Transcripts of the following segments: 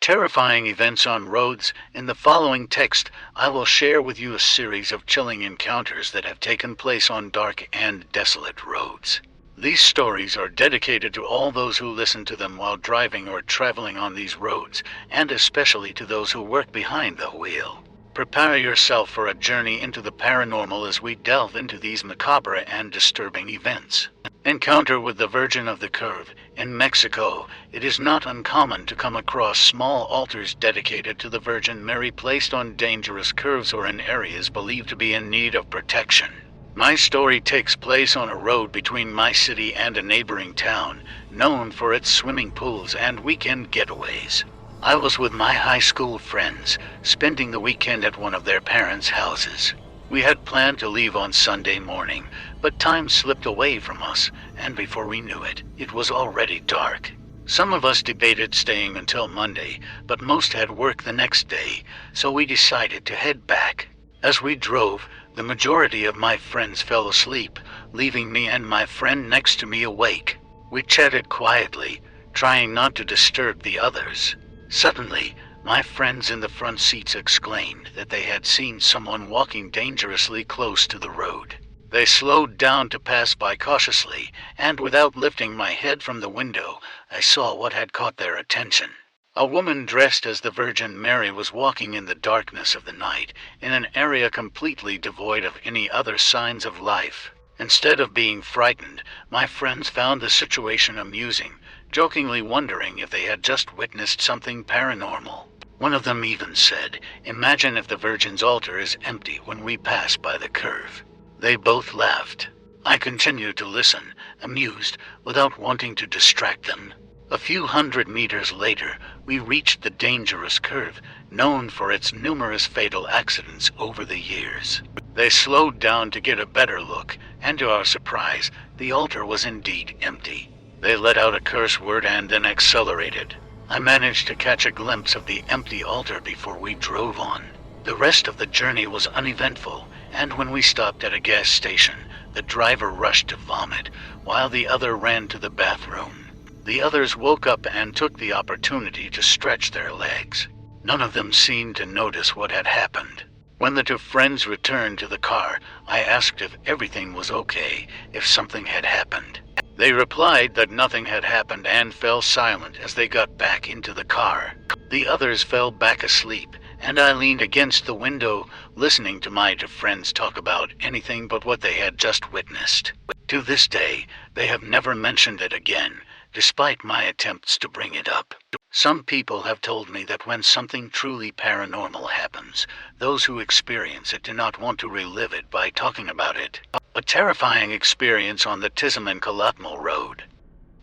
Terrifying events on roads. In the following text, I will share with you a series of chilling encounters that have taken place on dark and desolate roads. These stories are dedicated to all those who listen to them while driving or traveling on these roads, and especially to those who work behind the wheel. Prepare yourself for a journey into the paranormal as we delve into these macabre and disturbing events. Encounter with the Virgin of the Curve. In Mexico, it is not uncommon to come across small altars dedicated to the Virgin Mary placed on dangerous curves or in areas believed to be in need of protection. My story takes place on a road between my city and a neighboring town, known for its swimming pools and weekend getaways. I was with my high school friends, spending the weekend at one of their parents' houses. We had planned to leave on Sunday morning, but time slipped away from us, and before we knew it, it was already dark. Some of us debated staying until Monday, but most had work the next day, so we decided to head back. As we drove, the majority of my friends fell asleep, leaving me and my friend next to me awake. We chatted quietly, trying not to disturb the others. Suddenly, my friends in the front seats exclaimed that they had seen someone walking dangerously close to the road. They slowed down to pass by cautiously, and without lifting my head from the window, I saw what had caught their attention. A woman dressed as the Virgin Mary was walking in the darkness of the night, in an area completely devoid of any other signs of life. Instead of being frightened, my friends found the situation amusing, jokingly wondering if they had just witnessed something paranormal. One of them even said, "Imagine if the Virgin's altar is empty when we pass by the curve." They both laughed. I continued to listen, amused, without wanting to distract them. A few hundred meters later, we reached the dangerous curve, known for its numerous fatal accidents over the years. They slowed down to get a better look, and to our surprise, the altar was indeed empty. They let out a curse word and then accelerated. I managed to catch a glimpse of the empty altar before we drove on. The rest of the journey was uneventful, and when we stopped at a gas station, the driver rushed to vomit, while the other ran to the bathroom. The others woke up and took the opportunity to stretch their legs. None of them seemed to notice what had happened. When the two friends returned to the car, I asked if everything was okay, if something had happened. They replied that nothing had happened and fell silent as they got back into the car. The others fell back asleep, and I leaned against the window, listening to my two friends talk about anything but what they had just witnessed. To this day, they have never mentioned it again, despite my attempts to bring it up. Some people have told me that when something truly paranormal happens, those who experience it do not want to relive it by talking about it. A terrifying experience on the Tiziman-Calakmul Road.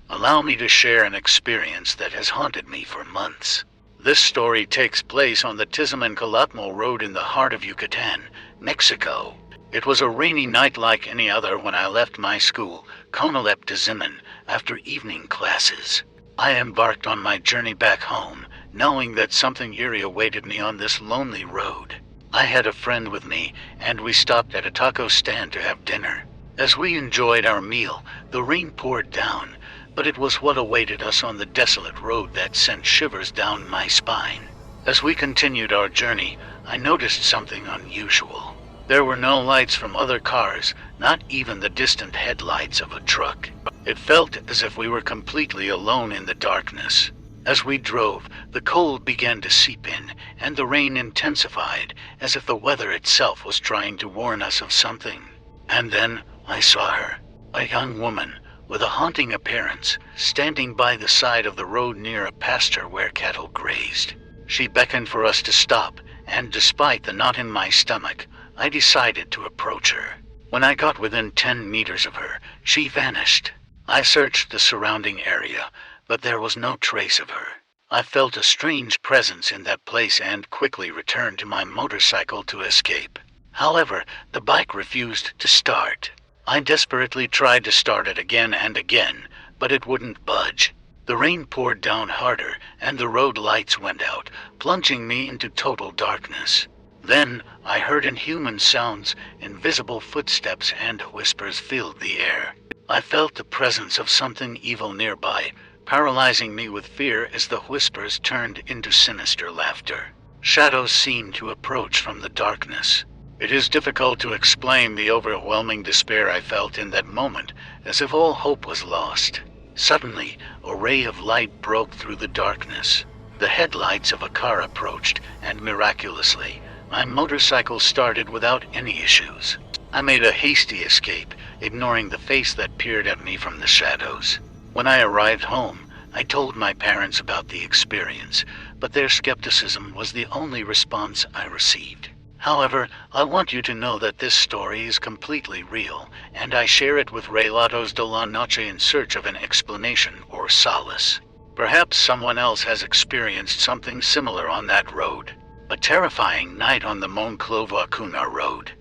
Allow me to share an experience that has haunted me for months. This story takes place on the Tiziman-Calakmul Road in the heart of Yucatan, Mexico. It was a rainy night like any other when I left my school, Conalep Tiziman, after evening classes. I embarked on my journey back home, knowing that something eerie awaited me on this lonely road. I had a friend with me, and we stopped at a taco stand to have dinner. As we enjoyed our meal, the rain poured down, but it was what awaited us on the desolate road that sent shivers down my spine. As we continued our journey, I noticed something unusual. There were no lights from other cars, not even the distant headlights of a truck. It felt as if we were completely alone in the darkness. As we drove, the cold began to seep in, and the rain intensified, as if the weather itself was trying to warn us of something. And then I saw her, a young woman with a haunting appearance, standing by the side of the road near a pasture where cattle grazed. She beckoned for us to stop, and despite the knot in my stomach, I decided to approach her. When I got within 10 meters of her, she vanished. I searched the surrounding area, but there was no trace of her. I felt a strange presence in that place and quickly returned to my motorcycle to escape. However, the bike refused to start. I desperately tried to start it again and again, but it wouldn't budge. The rain poured down harder, and the road lights went out, plunging me into total darkness. Then I heard inhuman sounds, invisible footsteps, and whispers filled the air. I felt the presence of something evil nearby, paralyzing me with fear as the whispers turned into sinister laughter. Shadows seemed to approach from the darkness. It is difficult to explain the overwhelming despair I felt in that moment, as if all hope was lost. Suddenly, a ray of light broke through the darkness. The headlights of a car approached, and miraculously, my motorcycle started without any issues. I made a hasty escape, ignoring the face that peered at me from the shadows. When I arrived home, I told my parents about the experience, but their skepticism was the only response I received. However, I want you to know that this story is completely real, and I share it with Relatos de la Noche in search of an explanation or solace. Perhaps someone else has experienced something similar on that road. A terrifying night on the Monclova-Acuna road.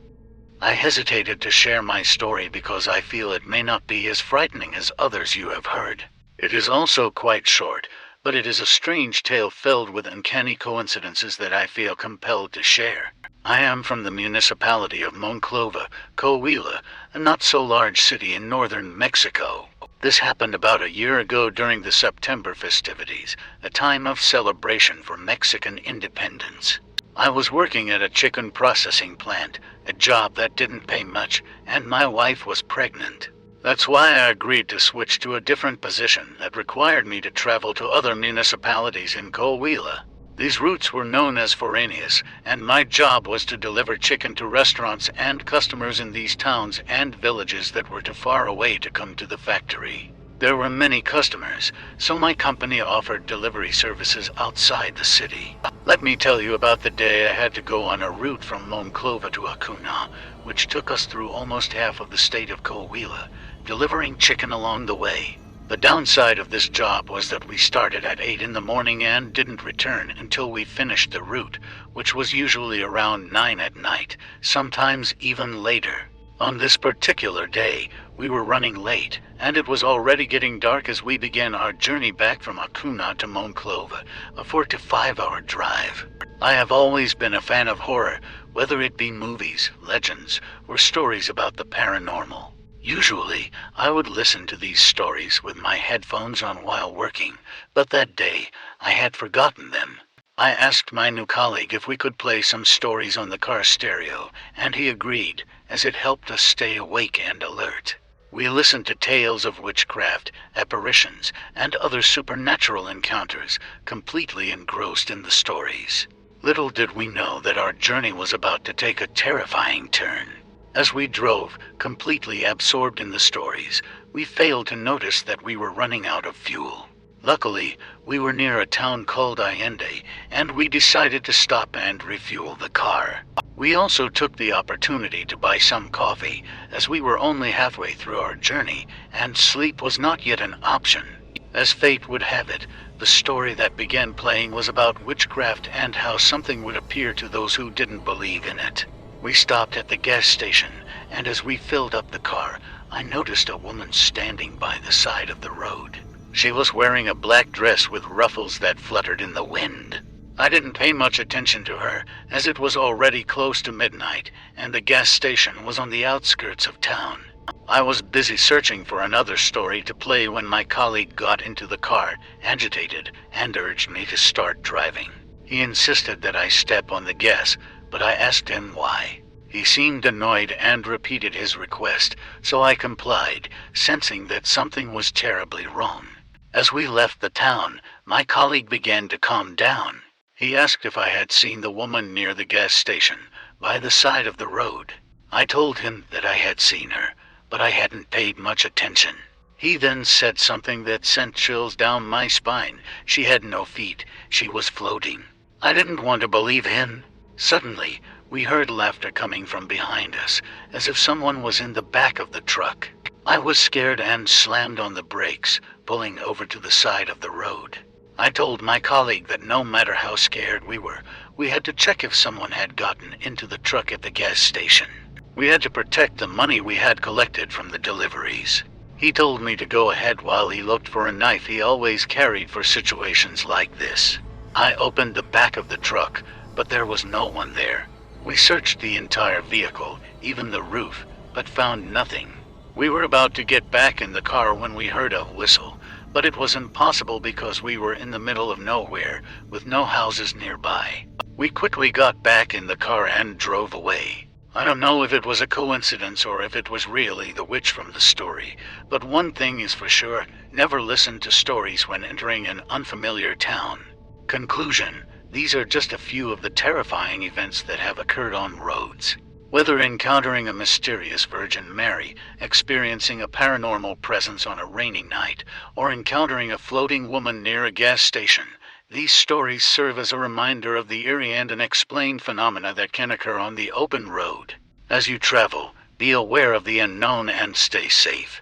I hesitated to share my story because I feel it may not be as frightening as others you have heard. It is also quite short, but it is a strange tale filled with uncanny coincidences that I feel compelled to share. I am from the municipality of Monclova, Coahuila, a not-so-large city in northern Mexico. This happened about a year ago during the September festivities, a time of celebration for Mexican independence. I was working at a chicken processing plant, a job that didn't pay much, and my wife was pregnant. That's why I agreed to switch to a different position that required me to travel to other municipalities in Coahuila. These routes were known as foráneas, and my job was to deliver chicken to restaurants and customers in these towns and villages that were too far away to come to the factory. There were many customers, so my company offered delivery services outside the city. Let me tell you about the day I had to go on a route from Monclova to Acuna, which took us through almost half of the state of Coahuila, delivering chicken along the way. The downside of this job was that we started at 8 in the morning and didn't return until we finished the route, which was usually around 9 at night, sometimes even later. On this particular day, we were running late, and it was already getting dark as we began our journey back from Acuna to Monclova, a 4 to 5 hour drive. I have always been a fan of horror, whether it be movies, legends, or stories about the paranormal. Usually, I would listen to these stories with my headphones on while working, but that day, I had forgotten them. I asked my new colleague if we could play some stories on the car stereo, and he agreed, as it helped us stay awake and alert. We listened to tales of witchcraft, apparitions, and other supernatural encounters, completely engrossed in the stories. Little did we know that our journey was about to take a terrifying turn. As we drove, completely absorbed in the stories, we failed to notice that we were running out of fuel. Luckily, we were near a town called Allende, and we decided to stop and refuel the car. We also took the opportunity to buy some coffee, as we were only halfway through our journey, and sleep was not yet an option. As fate would have it, the story that began playing was about witchcraft and how something would appear to those who didn't believe in it. We stopped at the gas station, and as we filled up the car, I noticed a woman standing by the side of the road. She was wearing a black dress with ruffles that fluttered in the wind. I didn't pay much attention to her, as it was already close to midnight, and the gas station was on the outskirts of town. I was busy searching for another story to play when my colleague got into the car, agitated, and urged me to start driving. He insisted that I step on the gas, but I asked him why. He seemed annoyed and repeated his request, so I complied, sensing that something was terribly wrong. As we left the town, my colleague began to calm down. He asked if I had seen the woman near the gas station, by the side of the road. I told him that I had seen her, but I hadn't paid much attention. He then said something that sent chills down my spine. She had no feet. She was floating. I didn't want to believe him. Suddenly, we heard laughter coming from behind us, as if someone was in the back of the truck. I was scared and slammed on the brakes, pulling over to the side of the road. I told my colleague that no matter how scared we were, we had to check if someone had gotten into the truck at the gas station. We had to protect the money we had collected from the deliveries. He told me to go ahead while he looked for a knife he always carried for situations like this. I opened the back of the truck, but there was no one there. We searched the entire vehicle, even the roof, but found nothing. We were about to get back in the car when we heard a whistle, but it was impossible because we were in the middle of nowhere, with no houses nearby. We quickly got back in the car and drove away. I don't know if it was a coincidence or if it was really the witch from the story, but one thing is for sure, never listen to stories when entering an unfamiliar town. Conclusion: these are just a few of the terrifying events that have occurred on Rhodes. Whether encountering a mysterious Virgin Mary, experiencing a paranormal presence on a rainy night, or encountering a floating woman near a gas station, these stories serve as a reminder of the eerie and unexplained phenomena that can occur on the open road. As you travel, be aware of the unknown and stay safe.